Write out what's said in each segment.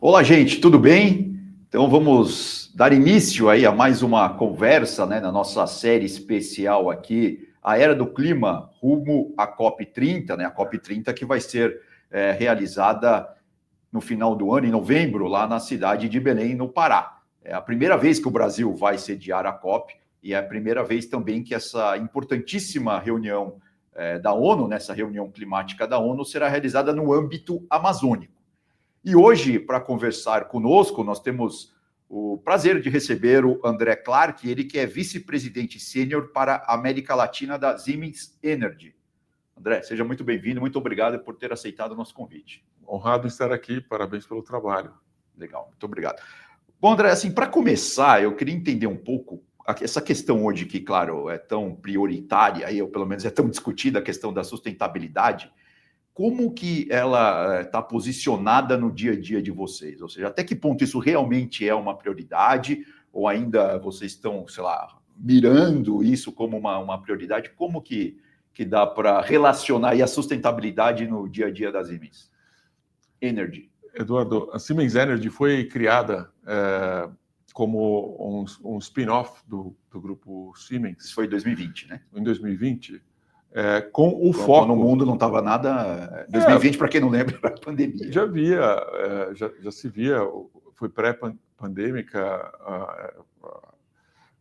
Olá, gente, tudo bem? Então vamos dar início aí a mais uma conversa, né, na nossa série especial aqui, a Era do Clima, rumo à COP30, né, a COP30 que vai ser realizada no final do ano, em novembro, lá na cidade de Belém, no Pará. É a primeira vez que o Brasil vai sediar a COP e é a primeira vez também que essa importantíssima reunião da ONU, nessa reunião climática da ONU, será realizada no âmbito amazônico. E hoje, para conversar conosco, nós temos o prazer de receber o André Clark, ele que é vice-presidente sênior para a América Latina da Siemens Energy. André, seja muito bem-vindo, muito obrigado por ter aceitado o nosso convite. Honrado em estar aqui, parabéns pelo trabalho. Legal, muito obrigado. Bom, André, assim, para começar, eu queria entender um pouco essa questão hoje que, claro, é tão prioritária, ou pelo menos é tão discutida, a questão da sustentabilidade. Como que ela está posicionada no dia a dia de vocês? Ou seja, até que ponto isso realmente é uma prioridade? Ou ainda vocês estão, sei lá, mirando isso como uma prioridade? Como que dá para relacionar aí a sustentabilidade no dia a dia da Siemens Energy? Eduardo, a Siemens Energy foi criada como um spin-off do grupo Siemens. Isso foi em 2020, né? Em 2020. Com o foco... No mundo não estava nada... 2020, para quem não lembra, era a pandemia. Já se via, foi pré-pandêmica,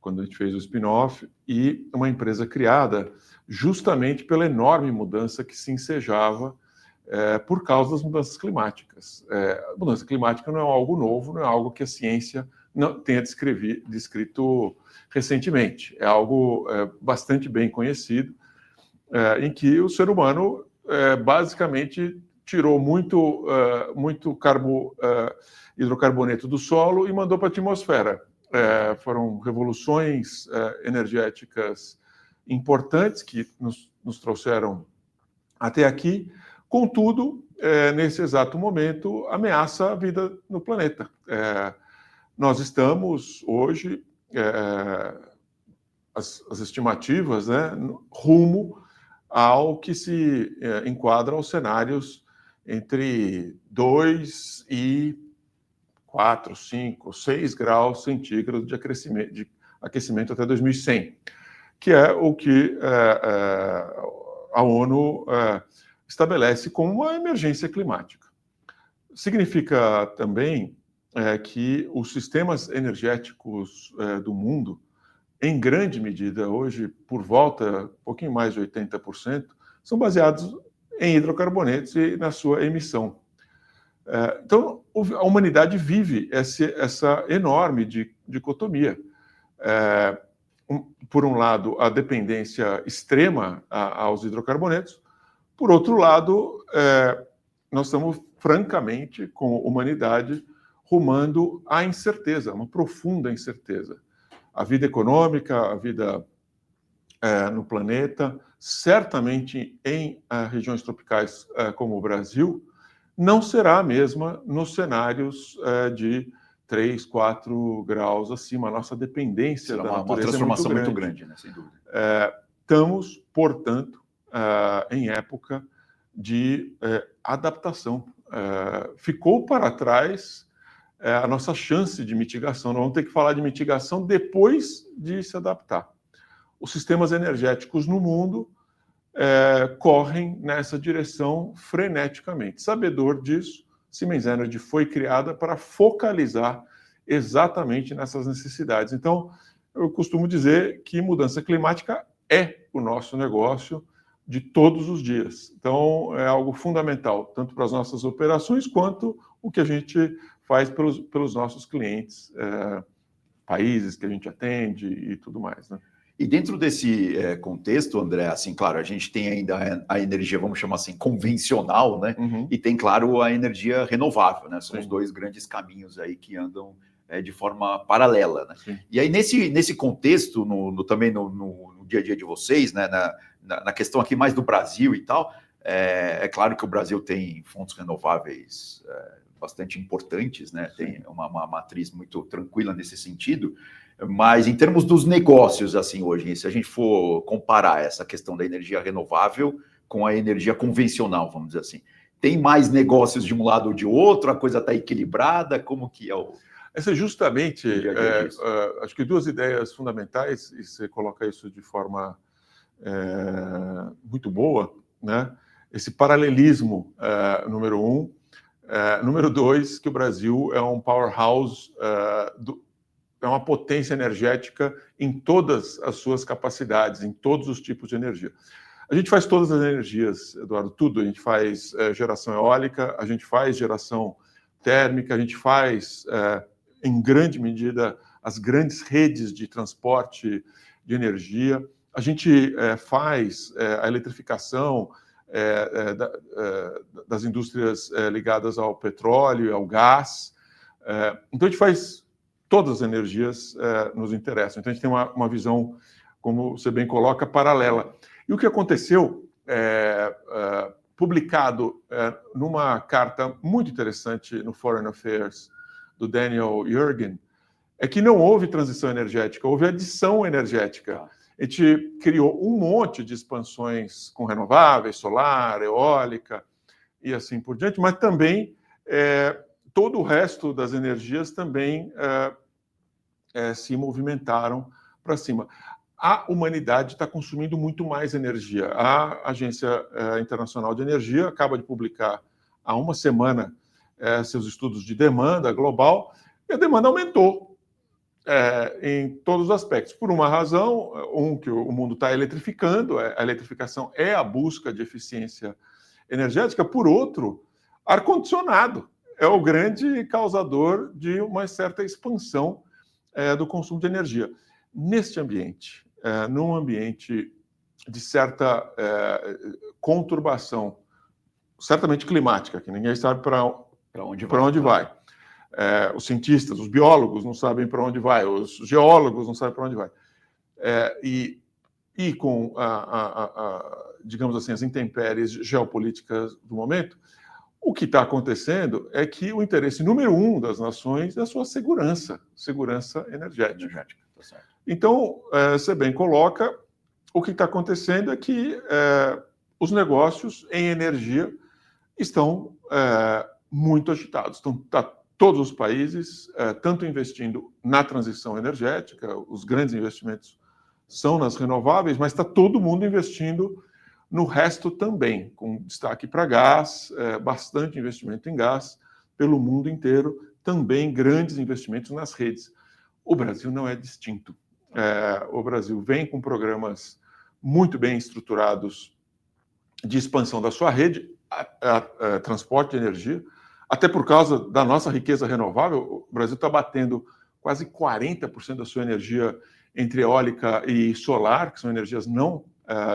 quando a gente fez o spin-off, e uma empresa criada justamente pela enorme mudança que se ensejava por causa das mudanças climáticas. A mudança climática não é algo novo, não é algo que a ciência não tenha descrito recentemente. É algo bastante bem conhecido, em que o ser humano basicamente tirou muito hidrocarboneto do solo e mandou para a atmosfera. Foram revoluções energéticas importantes que nos trouxeram até aqui. Contudo, nesse exato momento, ameaça a vida no planeta. Nós estamos hoje, as estimativas, né, rumo ao que se enquadra aos cenários entre 2 e 4, 5, 6 graus centígrados de aquecimento até 2100, que é o que a ONU estabelece como uma emergência climática. Significa também que os sistemas energéticos do mundo, em grande medida, hoje, por volta, um pouquinho mais de 80%, são baseados em hidrocarbonetos e na sua emissão. Então, a humanidade vive essa enorme dicotomia. Por um lado, a dependência extrema aos hidrocarbonetos. Por outro lado, nós estamos, francamente, como humanidade, rumando à incerteza, uma profunda incerteza. A vida econômica, a vida no planeta, certamente em regiões tropicais como o Brasil, não será a mesma nos cenários de 3, 4 graus acima. A nossa dependência da natureza uma transformação muito grande, né? Sem dúvida. Estamos, portanto, em época de adaptação. Ficou para trás a nossa chance de mitigação. Nós vamos ter que falar de mitigação depois de se adaptar. Os sistemas energéticos no mundo correm nessa direção freneticamente. Sabedor disso, Siemens Energy foi criada para focalizar exatamente nessas necessidades. Então, eu costumo dizer que mudança climática é o nosso negócio de todos os dias. Então, é algo fundamental, tanto para as nossas operações, quanto o que a gente faz pelos nossos clientes, países que a gente atende e tudo mais, né? E dentro desse contexto, André, assim, claro, a gente tem ainda a energia, vamos chamar assim, convencional, né? Uhum. E tem, claro, a energia renovável, né? São os dois grandes caminhos aí que andam de forma paralela, né? Sim. E aí, nesse contexto, também no dia a dia de vocês, né? Na questão aqui mais do Brasil e tal, é claro que o Brasil tem fontes renováveis bastante importantes, né? Tem uma matriz muito tranquila nesse sentido. Mas em termos dos negócios, assim, hoje, se a gente for comparar essa questão da energia renovável com a energia convencional, vamos dizer assim, tem mais negócios de um lado ou de outro? A coisa está equilibrada? Como que é o... Essa é justamente, disso? acho que duas ideias fundamentais, e você coloca isso de forma muito boa, né? Esse paralelismo, número um. Número dois, que o Brasil é um powerhouse, é uma potência energética em todas as suas capacidades, em todos os tipos de energia. A gente faz todas as energias, Eduardo, tudo. A gente faz geração eólica, a gente faz geração térmica, a gente faz, em grande medida, as grandes redes de transporte de energia. A gente faz a eletrificação das indústrias ligadas ao petróleo e ao gás. Então, a gente faz todas as energias nos interessam. Então, a gente tem uma visão, como você bem coloca, paralela. E o que aconteceu, publicado numa carta muito interessante no Foreign Affairs, do Daniel Yergin, é que não houve transição energética, houve adição energética. A gente criou um monte de expansões com renováveis, solar, eólica e assim por diante, mas também todo o resto das energias também se movimentaram para cima. A humanidade está consumindo muito mais energia. A Agência Internacional de Energia acaba de publicar há uma semana seus estudos de demanda global, e a demanda aumentou em todos os aspectos. Por uma razão, que o mundo está eletrificando, a eletrificação é a busca de eficiência energética. Por outro, ar-condicionado é o grande causador de uma certa expansão do consumo de energia. Neste ambiente, num ambiente de certa conturbação, certamente climática, que ninguém sabe para onde vai. Os cientistas, os biólogos não sabem para onde vai, os geólogos não sabem para onde vai. E com, digamos assim, as intempéries geopolíticas do momento, o que está acontecendo é que o interesse número um das nações é a sua segurança energética. Tá certo. Então, você bem coloca, o que está acontecendo é que os negócios em energia estão muito agitados. Está todos os países, tanto investindo na transição energética, os grandes investimentos são nas renováveis, mas está todo mundo investindo no resto também, com destaque para gás, bastante investimento em gás pelo mundo inteiro, também grandes investimentos nas redes. O Brasil não é distinto. O Brasil vem com programas muito bem estruturados de expansão da sua rede, transporte de energia, até por causa da nossa riqueza renovável. O Brasil está batendo quase 40% da sua energia entre eólica e solar, que são energias não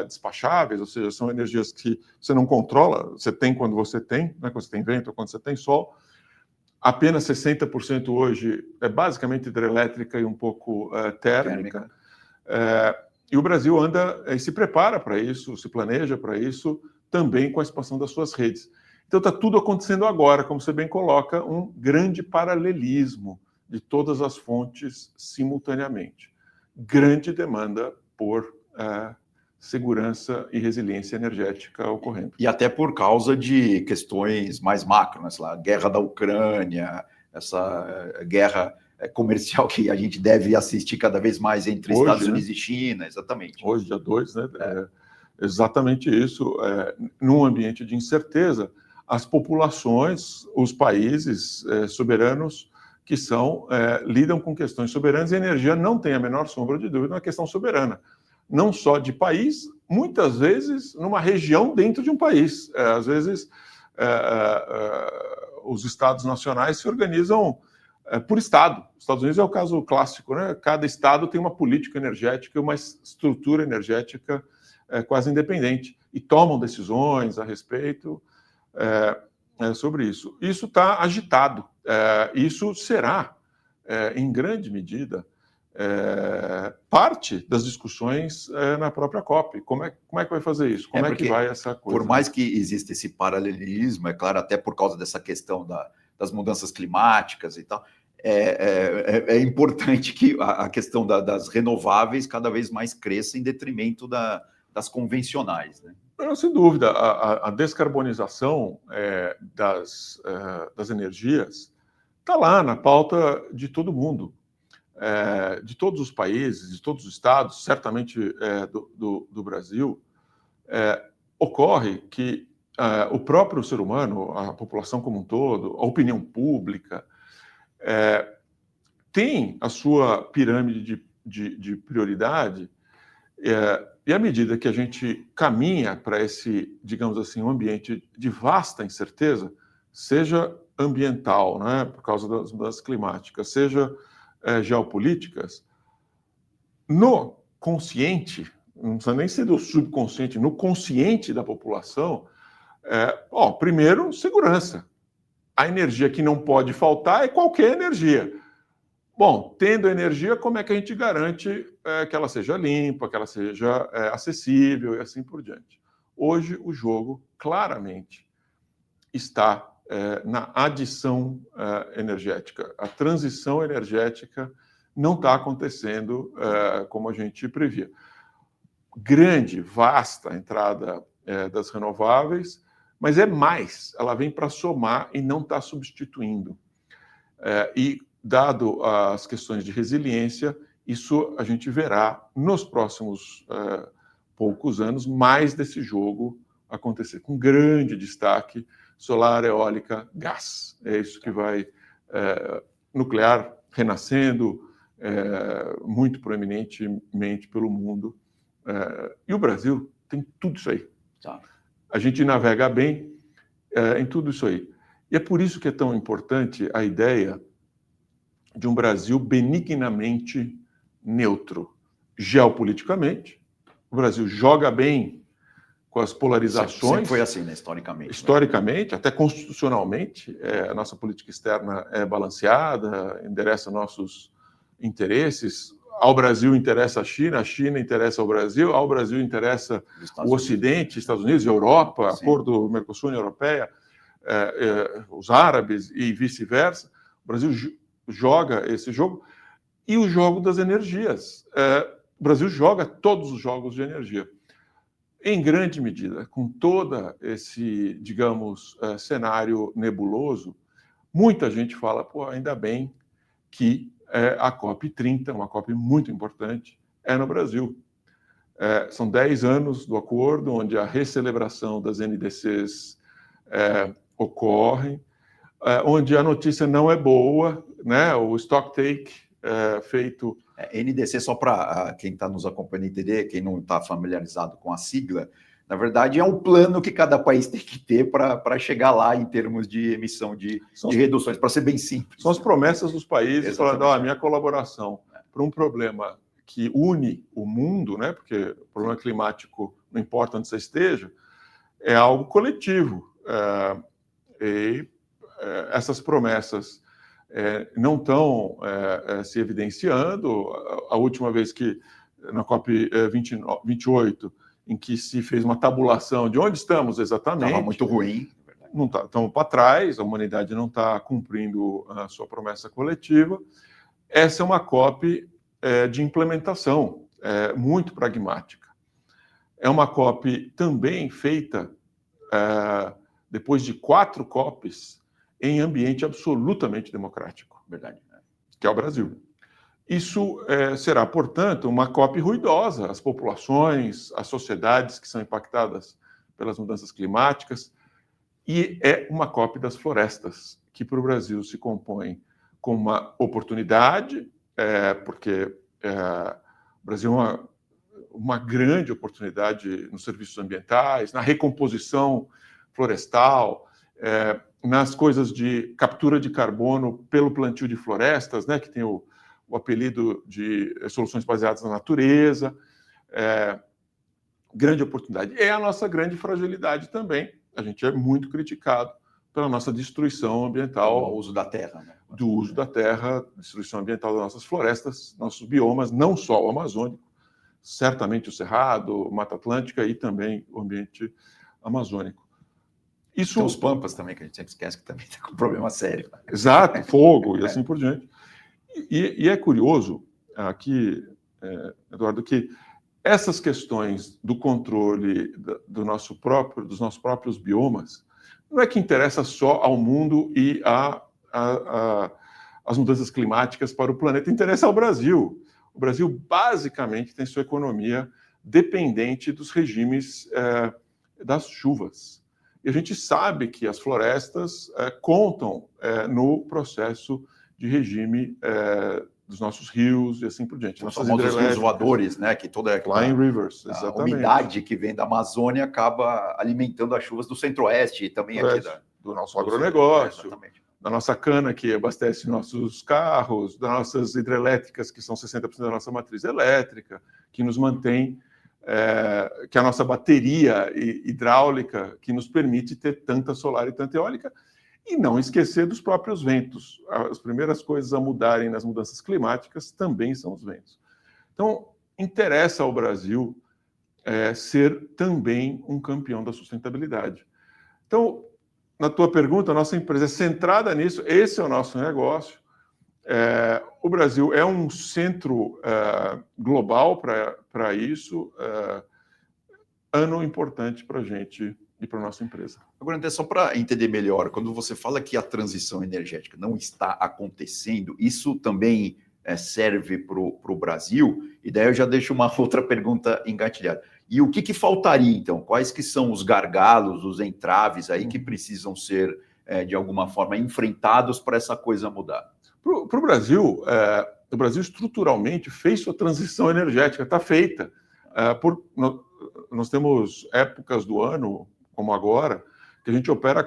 despacháveis, ou seja, são energias que você não controla, você tem quando você tem, né, quando você tem vento ou quando você tem sol. Apenas 60% hoje é basicamente hidrelétrica e um pouco térmica. E o Brasil anda e se prepara para isso, se planeja para isso, também com a expansão das suas redes. Então está tudo acontecendo agora, como você bem coloca, um grande paralelismo de todas as fontes simultaneamente. Grande demanda por segurança e resiliência energética ocorrendo. E até por causa de questões mais macro, né? A guerra da Ucrânia, essa guerra comercial que a gente deve assistir cada vez mais entre hoje, Estados Unidos e China, exatamente. Hoje, dia 2, né? Exatamente isso. Num ambiente de incerteza, as populações, os países soberanos que lidam com questões soberanas, e a energia não tem a menor sombra de dúvida, uma questão soberana. Não só de país, muitas vezes numa região dentro de um país. Às vezes, os estados nacionais se organizam por estado. Os Estados Unidos é o caso clássico, né? Cada estado tem uma política energética, uma estrutura energética quase independente, e tomam decisões a respeito sobre isso. Isso está agitado. Isso será, em grande medida, parte das discussões na própria COP. Como é que vai fazer isso? Como é que vai essa coisa? Por mais que exista esse paralelismo, é claro, até por causa dessa questão das mudanças climáticas e tal, é importante que a questão das renováveis cada vez mais cresça em detrimento das convencionais, né? Não, sem dúvida, a descarbonização das energias está lá na pauta de todo mundo, de todos os países, de todos os estados, certamente do Brasil. Ocorre que o próprio ser humano, a população como um todo, a opinião pública, tem a sua pirâmide de prioridade, e à medida que a gente caminha para esse, digamos assim, um ambiente de vasta incerteza, seja ambiental, né, por causa das mudanças climáticas, seja geopolíticas, no consciente, não precisa nem ser do subconsciente, no consciente da população, primeiro, segurança. A energia que não pode faltar é qualquer energia. Bom, tendo energia, como é que a gente garante que ela seja limpa, que ela seja acessível e assim por diante? Hoje, o jogo claramente está na adição energética. A transição energética não está acontecendo como a gente previa. Grande, vasta entrada das renováveis, mas é mais, ela vem para somar e não está substituindo. E dado as questões de resiliência, isso a gente verá nos próximos poucos anos mais desse jogo acontecer, com grande destaque solar, eólica, gás. É isso que vai nuclear renascendo muito proeminentemente pelo mundo. E o Brasil tem tudo isso aí. Tá. A gente navega bem em tudo isso aí. E é por isso que é tão importante a ideia de um Brasil benignamente neutro. Geopoliticamente, o Brasil joga bem com as polarizações. Sempre foi assim, né, historicamente. Historicamente, até constitucionalmente, a nossa política externa é balanceada, endereça nossos interesses. Ao Brasil interessa a China interessa ao Brasil, ao Brasil interessa o Ocidente, Estados Unidos, Europa, Sim. Acordo Mercosul-União Europeia, os árabes e vice-versa. O Brasil joga esse jogo e o jogo das energias. O Brasil joga todos os jogos de energia. Em grande medida, com todo esse, digamos, cenário nebuloso, muita gente fala, ainda bem que a COP30, uma COP muito importante, é no Brasil. São 10 anos do acordo, onde a recelebração das NDCs ocorre, onde a notícia não é boa, né? O stocktake feito... NDC, só para quem está nos acompanhando entender, quem não está familiarizado com a sigla, na verdade é um plano que cada país tem que ter para chegar lá em termos de emissão de reduções, para ser bem simples. São as promessas dos países falando, a minha colaboração para um problema que une o mundo, né? Porque o problema climático, não importa onde você esteja, é algo coletivo. Essas promessas não estão se evidenciando. A última vez que, na COP28, em que se fez uma tabulação de onde estamos exatamente... Estava muito ruim. Não tá, estamos para trás, a humanidade não está cumprindo a sua promessa coletiva. Essa é uma COP de implementação, muito pragmática. É uma COP também feita depois de 4 COPs em ambiente absolutamente democrático. Verdade. Que é o Brasil. Isso será, portanto, uma COP ruidosa. As populações, as sociedades que são impactadas pelas mudanças climáticas, e é uma COP das florestas, que para o Brasil se compõe com uma oportunidade, porque o Brasil é uma grande oportunidade nos serviços ambientais, na recomposição florestal, nas coisas de captura de carbono pelo plantio de florestas, né, que tem o apelido de soluções baseadas na natureza. Grande oportunidade. É a nossa grande fragilidade também. A gente é muito criticado pela nossa destruição ambiental. O uso da terra. Né? Do uso da terra, destruição ambiental das nossas florestas, nossos biomas, não só o amazônico, certamente o Cerrado, Mata Atlântica e também o ambiente amazônico. Isso... Tem os pampas também, que a gente sempre esquece que também está com um problema sério. Exato, fogo e assim por diante. E é curioso aqui, Eduardo, que essas questões do controle dos nossos próprios biomas não é que interessa só ao mundo e às mudanças climáticas para o planeta, interessa ao Brasil. O Brasil, basicamente, tem sua economia dependente dos regimes das chuvas. E a gente sabe que as florestas contam no processo de regime dos nossos rios e assim por diante. Os famosos rios voadores, né? Que toda Flying Rivers, a umidade que vem da Amazônia acaba alimentando as chuvas do Centro-Oeste e também aqui do nosso agronegócio, exatamente. Da nossa cana que abastece nossos carros, das nossas hidrelétricas, que são 60% da nossa matriz elétrica, que nos mantém, que é a nossa bateria hidráulica, que nos permite ter tanta solar e tanta eólica, e não esquecer dos próprios ventos. As primeiras coisas a mudarem nas mudanças climáticas também são os ventos. Então, interessa ao Brasil ser também um campeão da sustentabilidade. Então, na tua pergunta, a nossa empresa é centrada nisso, esse é o nosso negócio. O Brasil é um centro global para isso, ano importante para a gente e para a nossa empresa. Agora, André, só para entender melhor, quando você fala que a transição energética não está acontecendo, isso também serve para o Brasil? E daí eu já deixo uma outra pergunta engatilhada. E o que faltaria, então? Quais que são os gargalos, os entraves aí que precisam ser, de alguma forma, enfrentados para essa coisa mudar? Para o Brasil estruturalmente fez sua transição energética, está feita. Nós temos épocas do ano, como agora, que a gente opera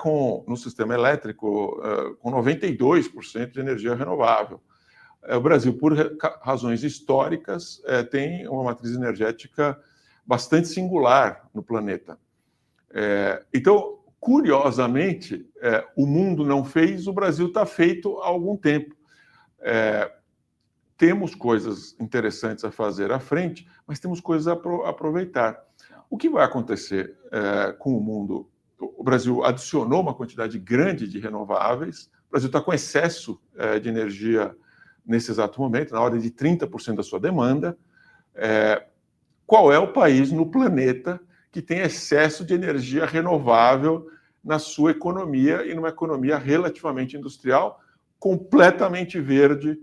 no sistema elétrico com 92% de energia renovável. O Brasil, por razões históricas, tem uma matriz energética bastante singular no planeta. Então, curiosamente, o mundo não fez, o Brasil está feito há algum tempo. Temos coisas interessantes a fazer à frente, mas temos coisas a aproveitar. O que vai acontecer com o mundo? O Brasil adicionou uma quantidade grande de renováveis, o Brasil está com excesso de energia nesse exato momento, na ordem de 30% da sua demanda. Qual é o país no planeta que tem excesso de energia renovável na sua economia e numa economia relativamente industrial, completamente verde?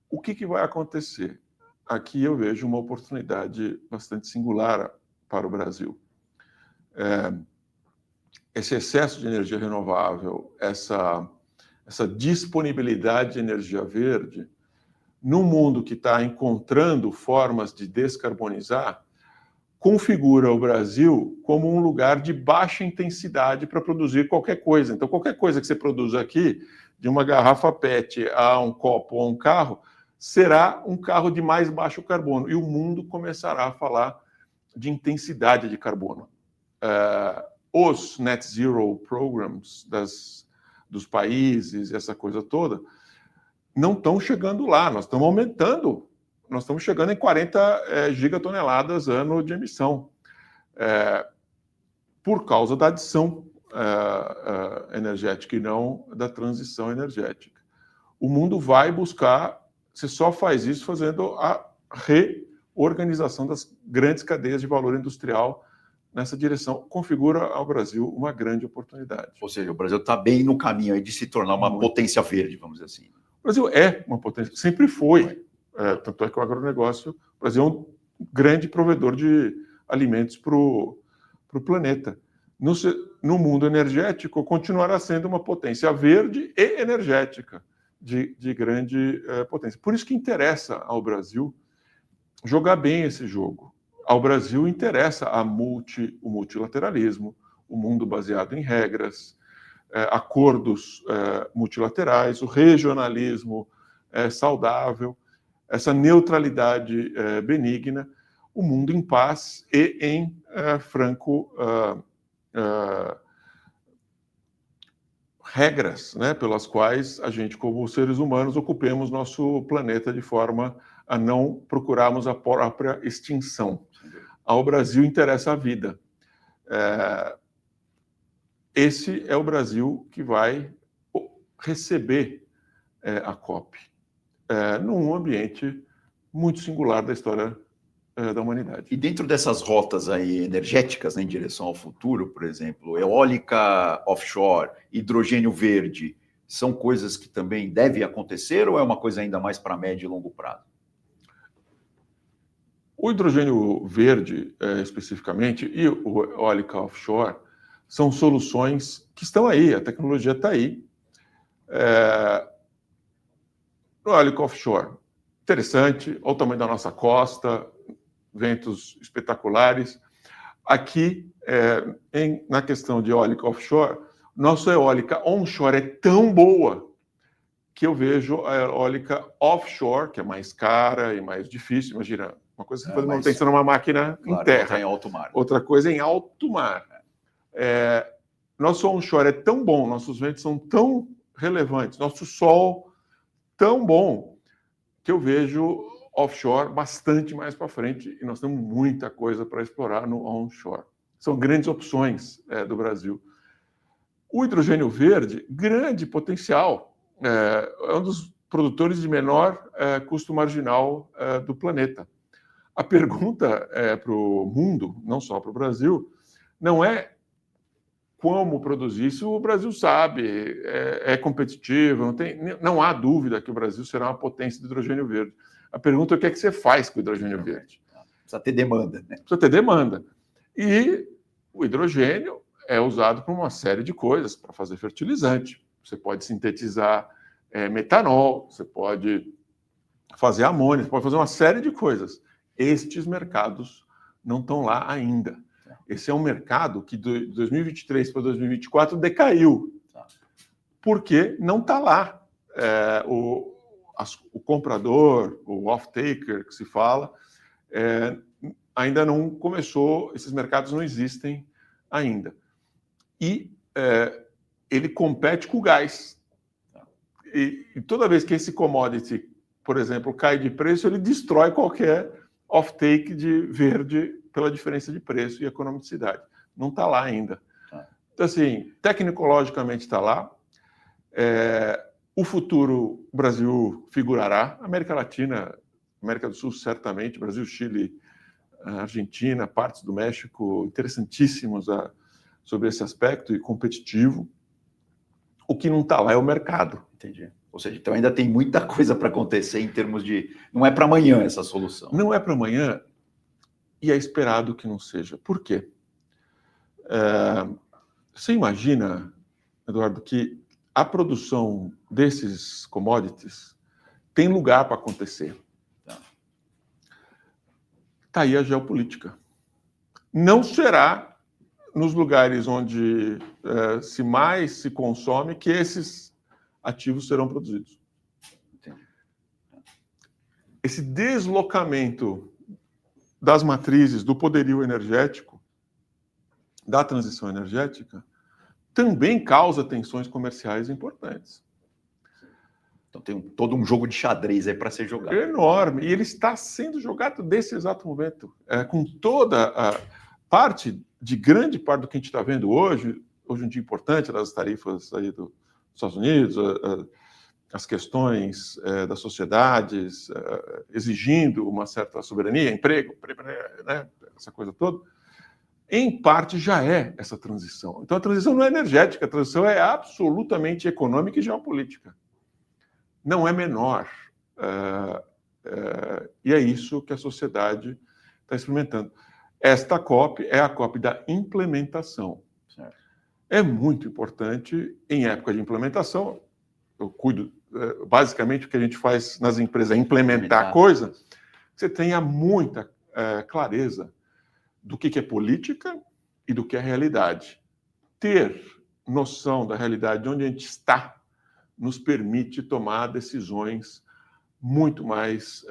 O que vai acontecer? Aqui eu vejo uma oportunidade bastante singular para o Brasil. Esse excesso de energia renovável, essa disponibilidade de energia verde, num mundo que está encontrando formas de descarbonizar, configura o Brasil como um lugar de baixa intensidade para produzir qualquer coisa. Então, qualquer coisa que você produza aqui, de uma garrafa PET a um copo ou um carro, será um carro de mais baixo carbono. E o mundo começará a falar de intensidade de carbono. Os net zero programs dos países, essa coisa toda, não estão chegando lá. Nós estamos aumentando. Nós estamos chegando em 40 gigatoneladas ano de emissão, por causa da adição energética e não da transição energética. O mundo vai buscar, você só faz isso fazendo a reorganização das grandes cadeias de valor industrial nessa direção. Configura ao Brasil uma grande oportunidade. Ou seja, o Brasil está bem no caminho aí de se tornar uma potência verde, vamos dizer assim. O Brasil é uma potência, sempre foi. Tanto é que o agronegócio, o Brasil é um grande provedor de alimentos para o planeta. No mundo energético, continuará sendo uma potência verde e energética de grande potência. Por isso que interessa ao Brasil jogar bem esse jogo. Ao Brasil interessa o multilateralismo, o mundo baseado em regras, acordos multilaterais, o regionalismo saudável, essa neutralidade benigna, o mundo em paz e em franco regras, né, pelas quais a gente, como seres humanos, ocupemos nosso planeta de forma a não procurarmos a própria extinção. Ao Brasil interessa a vida. Esse é o Brasil que vai receber a COP, num ambiente muito singular da história da humanidade. E dentro dessas rotas aí energéticas, né, em direção ao futuro, por exemplo, eólica offshore, hidrogênio verde, são coisas que também devem acontecer ou é uma coisa ainda mais para médio e longo prazo? O hidrogênio verde, especificamente, e o eólica offshore, são soluções que estão aí, a tecnologia está aí. No eólica offshore, interessante, olha o tamanho da nossa costa, ventos espetaculares. Aqui, na questão de eólica offshore, nossa eólica onshore é tão boa que eu vejo a eólica offshore, que é mais cara e mais difícil. Imagina, uma coisa é você fazer manutenção numa máquina em terra, em alto mar. Outra coisa é em alto mar. Nosso onshore é tão bom, nossos ventos são tão relevantes, nosso sol tão bom, que eu vejo offshore bastante mais para frente e nós temos muita coisa para explorar no onshore. São grandes opções do Brasil. O hidrogênio verde, grande potencial, é um dos produtores de menor custo marginal do planeta. A pergunta para o mundo, não só para o Brasil, não é como produzir. Isso o Brasil sabe, é competitivo, não há dúvida que o Brasil será uma potência de hidrogênio verde. A pergunta é o que é que você faz com o hidrogênio verde? Precisa ter demanda, né? Precisa ter demanda. E o hidrogênio é usado para uma série de coisas, para fazer fertilizante. Você pode sintetizar metanol, você pode fazer amônia, você pode fazer uma série de coisas. Estes mercados não estão lá ainda. Esse é um mercado que de 2023 para 2024 decaiu, porque não está lá. O comprador, o off-taker, que se fala, ainda não começou, esses mercados não existem ainda. E ele compete com o gás. E toda vez que esse commodity, por exemplo, cai de preço, ele destrói qualquer off-take de verde pela diferença de preço e economicidade. Não está lá ainda. Então, assim, tecnologicamente está lá. O futuro, o Brasil figurará. América Latina, América do Sul, certamente. Brasil, Chile, Argentina, partes do México, interessantíssimos sobre esse aspecto e competitivo. O que não está lá é o mercado. Entendi. Ou seja, então ainda tem muita coisa para acontecer em termos de... Não é para amanhã essa solução. Não é para amanhã e é esperado que não seja. Por quê? Você imagina, Eduardo, que a produção desses commodities tem lugar para acontecer. Está aí a geopolítica. Não será nos lugares onde se mais se consome que esses ativos serão produzidos. Entendi. Esse deslocamento das matrizes do poderio energético, da transição energética, também causa tensões comerciais importantes. Então tem todo um jogo de xadrez aí para ser jogado. Enorme. E ele está sendo jogado nesse exato momento. Com toda a grande parte do que a gente está vendo hoje um dia importante das tarifas aí dos Estados Unidos, as questões das sociedades exigindo uma certa soberania, emprego, né, essa coisa toda, em parte já é essa transição. Então a transição não é energética, a transição é absolutamente econômica e geopolítica. Não é menor. E é isso que a sociedade está experimentando. Esta COP é a COP da implementação. Certo. É muito importante, em época de implementação, eu cuido, basicamente o que a gente faz nas empresas é implementar a coisa, você tenha muita clareza do que é política e do que é realidade. Ter noção da realidade de onde a gente está nos permite tomar decisões muito mais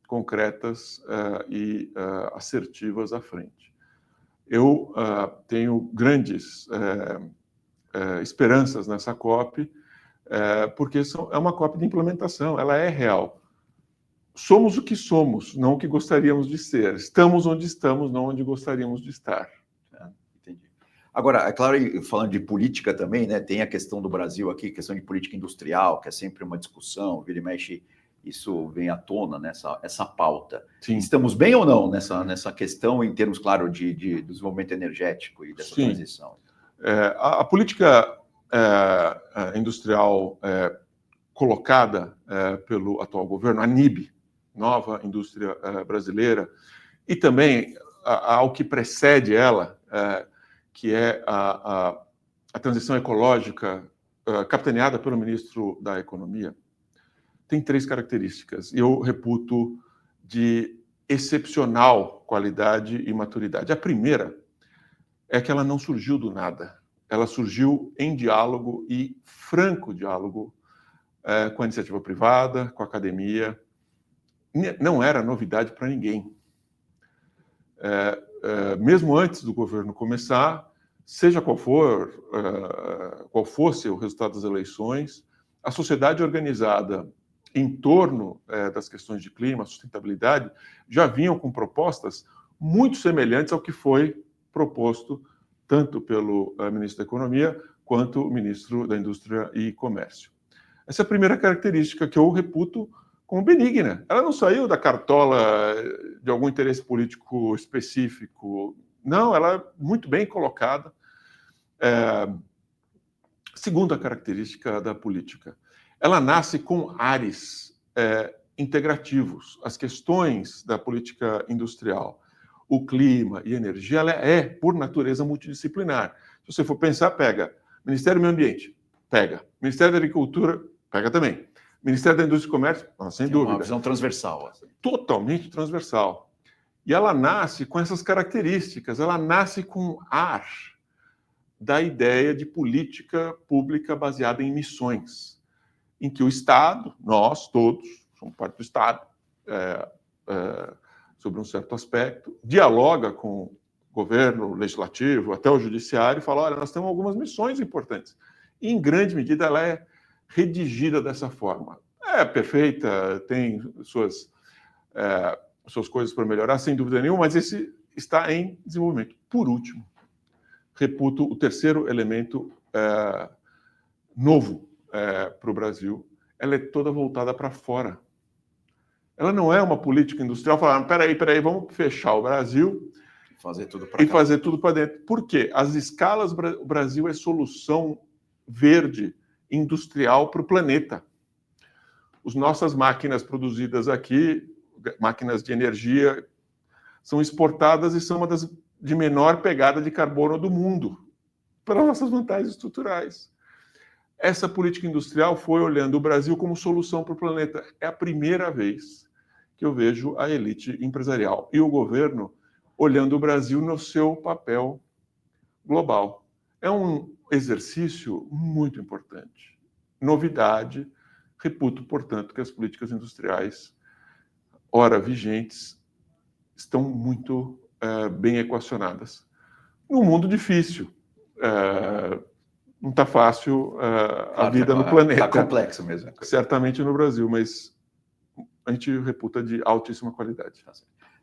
concretas e assertivas à frente. Eu tenho grandes esperanças nessa COP, porque é uma COP de implementação, ela é real. Somos o que somos, não o que gostaríamos de ser. Estamos onde estamos, não onde gostaríamos de estar. Entendi. Agora, é claro, falando de política também, né, tem a questão do Brasil aqui, questão de política industrial, que é sempre uma discussão, vira e mexe, isso vem à tona, essa pauta. Sim. Estamos bem ou não nessa questão, em termos, claro, de desenvolvimento energético e dessa transição? A política industrial colocada pelo atual governo, a NIB, Nova Indústria Brasileira, e também ao que precede ela, que é a transição ecológica capitaneada pelo ministro da Economia, tem 3 características, e eu reputo de excepcional qualidade e maturidade. A primeira é que ela não surgiu do nada, ela surgiu em diálogo e franco diálogo com a iniciativa privada, com a academia. Não era novidade para ninguém. Mesmo antes do governo começar, seja qual fosse o resultado das eleições, a sociedade organizada em torno das questões de clima, sustentabilidade, já vinham com propostas muito semelhantes ao que foi proposto tanto pelo ministro da Economia quanto o ministro da Indústria e Comércio. Essa é a primeira característica que eu reputo como benigna. Ela não saiu da cartola de algum interesse político específico. Não, ela é muito bem colocada. Segunda característica da política, ela nasce com ares integrativos. As questões da política industrial, o clima e a energia, ela é, por natureza, multidisciplinar. Se você for pensar, pega Ministério do Meio Ambiente, pega Ministério da Agricultura, pega também. Ministério da Indústria e Comércio, sem dúvida. Uma visão transversal. Totalmente transversal. E ela nasce com essas características, ela nasce com ar da ideia de política pública baseada em missões, em que o Estado, nós todos, somos parte do Estado, sobre um certo aspecto, dialoga com o governo, o legislativo, até o judiciário, e fala, olha, nós temos algumas missões importantes. E, em grande medida, ela é redigida dessa forma. É perfeita, tem suas coisas para melhorar, sem dúvida nenhuma, mas esse está em desenvolvimento. Por último, reputo o terceiro elemento novo para o Brasil, ela é toda voltada para fora. Ela não é uma política industrial falando, peraí, vamos fechar o Brasil fazer tudo para dentro. Por quê? As escalas, o Brasil é solução verde industrial para o planeta. As nossas máquinas produzidas aqui, máquinas de energia, são exportadas e são uma das de menor pegada de carbono do mundo, pelas nossas vantagens estruturais. Essa política industrial foi olhando o Brasil como solução para o planeta. É a primeira vez que eu vejo a elite empresarial e o governo olhando o Brasil no seu papel global. É um exercício muito importante. Novidade, reputo, portanto, que as políticas industriais, ora vigentes, estão muito bem equacionadas. Num mundo difícil, não está fácil a vida no planeta. Está complexo mesmo. Certamente no Brasil, mas a gente reputa de altíssima qualidade.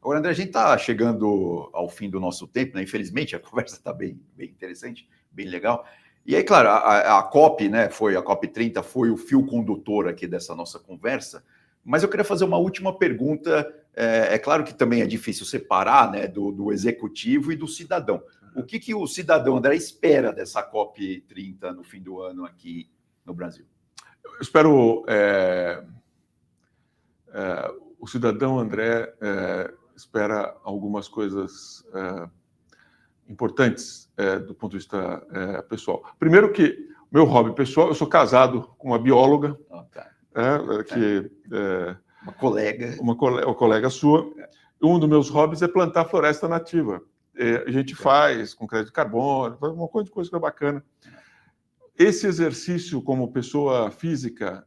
Agora, André, a gente está chegando ao fim do nosso tempo, né? Infelizmente, a conversa está bem interessante, bem legal. E aí, claro, a COP, né, a COP30 foi o fio condutor aqui dessa nossa conversa, mas eu queria fazer uma última pergunta. É claro que também é difícil separar, né, do executivo e do cidadão. O que o cidadão, André, espera dessa COP30 no fim do ano aqui no Brasil? Eu espero... o cidadão, André, espera algumas coisas importantes do ponto de vista pessoal. Primeiro que, meu hobby pessoal, eu sou casado com uma bióloga, uma colega sua. Um dos meus hobbies é plantar floresta nativa. A gente faz com crédito de carbono, faz uma coisa que é bacana. Esse exercício como pessoa física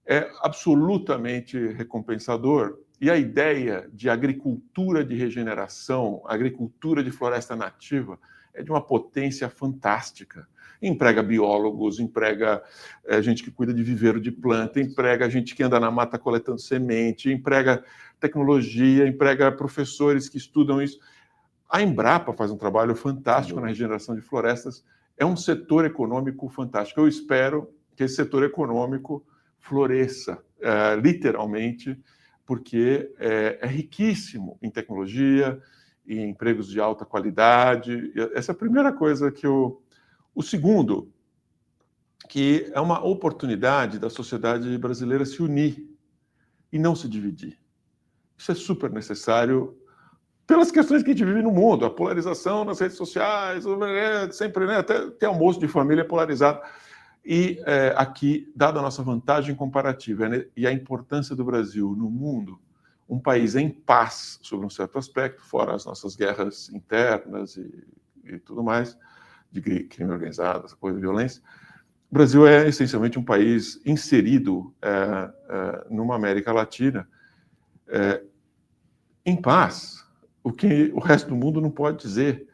é absolutamente recompensador, e a ideia de agricultura de regeneração, agricultura de floresta nativa, é de uma potência fantástica. Emprega biólogos, emprega gente que cuida de viveiro de planta, emprega gente que anda na mata coletando semente, emprega tecnologia, emprega professores que estudam isso. A Embrapa faz um trabalho fantástico na regeneração de florestas. É um setor econômico fantástico. Eu espero que esse setor econômico floresça literalmente, porque é riquíssimo em tecnologia, em empregos de alta qualidade. Essa é a primeira coisa que eu... O segundo, que é uma oportunidade da sociedade brasileira se unir e não se dividir. Isso é super necessário pelas questões que a gente vive no mundo, a polarização nas redes sociais, sempre, né, até tem almoço de família polarizado. E aqui, dada a nossa vantagem comparativa, né, e a importância do Brasil no mundo, um país em paz sobre um certo aspecto, fora as nossas guerras internas e tudo mais, de crime organizado, essa coisa de violência, o Brasil é essencialmente um país inserido numa América Latina em paz, o que o resto do mundo não pode dizer.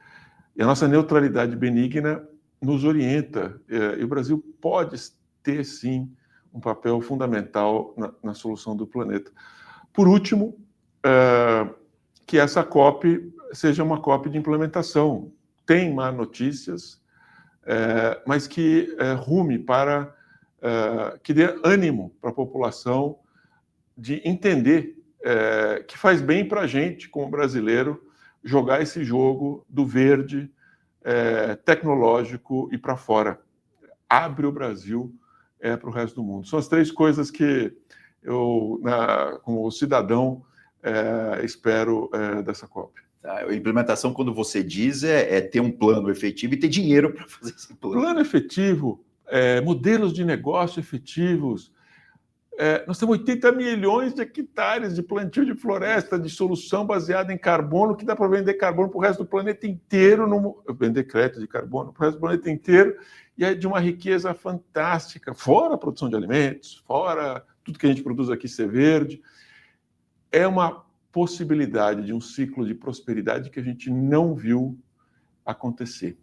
E a nossa neutralidade benigna nos orienta, e o Brasil pode ter, sim, um papel fundamental na solução do planeta. Por último, que essa COP seja uma COP de implementação. Tem má notícias, mas que rume para... que dê ânimo para a população de entender que faz bem para a gente, como brasileiro, jogar esse jogo do verde, tecnológico e para fora. Abre o Brasil para o resto do mundo. São as três coisas que eu, como cidadão, espero dessa COP. A implementação, quando você diz, é ter um plano efetivo e ter dinheiro para fazer esse plano. Plano efetivo, modelos de negócio efetivos. Nós temos 80 milhões de hectares de plantio de floresta, de solução baseada em carbono, que dá para vender carbono para o resto do planeta inteiro, vender crédito de carbono para o resto do planeta inteiro, e é de uma riqueza fantástica, fora a produção de alimentos, fora tudo que a gente produz aqui ser verde. É uma possibilidade de um ciclo de prosperidade que a gente não viu acontecer.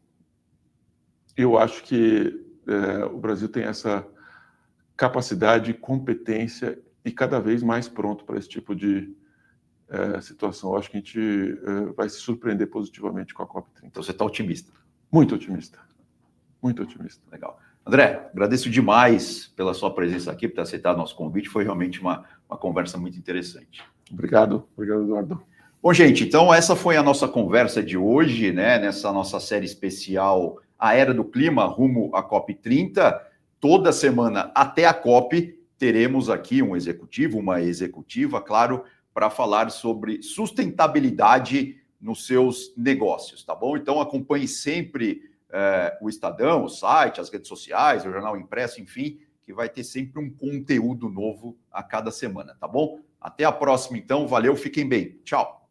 Eu acho que o Brasil tem essa capacidade, competência e cada vez mais pronto para esse tipo de situação. Eu acho que a gente vai se surpreender positivamente com a COP30. Então você está otimista? Muito otimista. Muito otimista. Legal. André, agradeço demais pela sua presença aqui, por ter aceitado nosso convite. Foi realmente uma conversa muito interessante. Obrigado. Obrigado, Eduardo. Bom, gente, então essa foi a nossa conversa de hoje, né? Nessa nossa série especial A Era do Clima, rumo à COP30. Toda semana até a COP teremos aqui um executivo, uma executiva, claro, para falar sobre sustentabilidade nos seus negócios, tá bom? Então acompanhe sempre o Estadão, o site, as redes sociais, o jornal impresso, enfim, que vai ter sempre um conteúdo novo a cada semana, tá bom? Até a próxima, então. Valeu, fiquem bem. Tchau.